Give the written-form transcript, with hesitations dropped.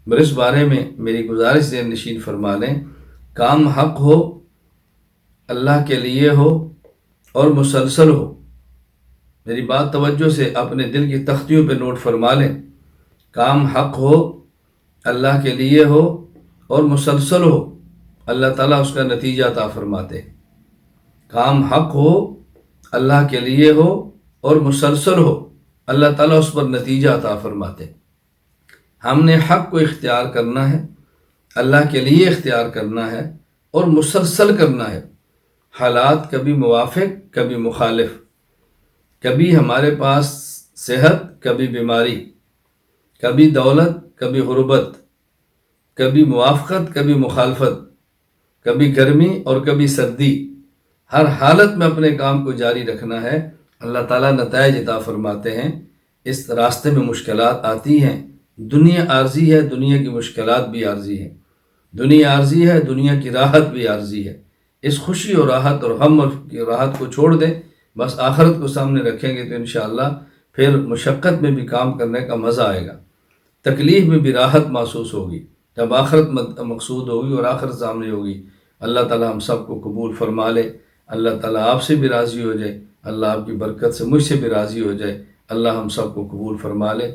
مگر اس بارے میں میری گزارش ذہن نشین فرما لیں، کام حق ہو، اللہ کے لیے ہو اور مسلسل ہو۔ میری بات توجہ سے اپنے دل کی تختیوں پہ نوٹ فرما لیں، کام حق ہو، اللہ کے لیے ہو اور مسلسل ہو، اللہ تعالیٰ اس کا نتیجہ عطا فرماتے۔ کام حق ہو، اللہ کے لیے ہو اور مسلسل ہو، اللہ تعالیٰ اس پر نتیجہ عطا فرماتے۔ ہم نے حق کو اختیار کرنا ہے، اللہ کے لیے اختیار کرنا ہے اور مسلسل کرنا ہے۔ حالات کبھی موافق کبھی مخالف، کبھی ہمارے پاس صحت کبھی بیماری، کبھی دولت کبھی غربت، کبھی موافقت کبھی مخالفت، کبھی گرمی اور کبھی سردی، ہر حالت میں اپنے کام کو جاری رکھنا ہے۔ اللہ تعالیٰ نتائج عطا فرماتے ہیں۔ اس راستے میں مشکلات آتی ہیں، دنیا عارضی ہے، دنیا کی مشکلات بھی عارضی ہیں، دنیا عارضی ہے، دنیا کی راحت بھی عارضی ہے۔ اس خوشی اور راحت اور غم کی راحت کو چھوڑ دیں، بس آخرت کو سامنے رکھیں گے تو انشاءاللہ پھر مشقت میں بھی کام کرنے کا مزہ آئے گا، تکلیف میں بھی راحت محسوس ہوگی جب آخرت مقصود ہوگی اور آخرت سامنے ہوگی۔ اللہ تعالیٰ ہم سب کو قبول فرما لے، اللہ تعالیٰ آپ سے بھی راضی ہو جائے، اللہ آپ کی برکت سے مجھ سے بھی راضی ہو جائے، اللہ ہم سب کو قبول فرما لے۔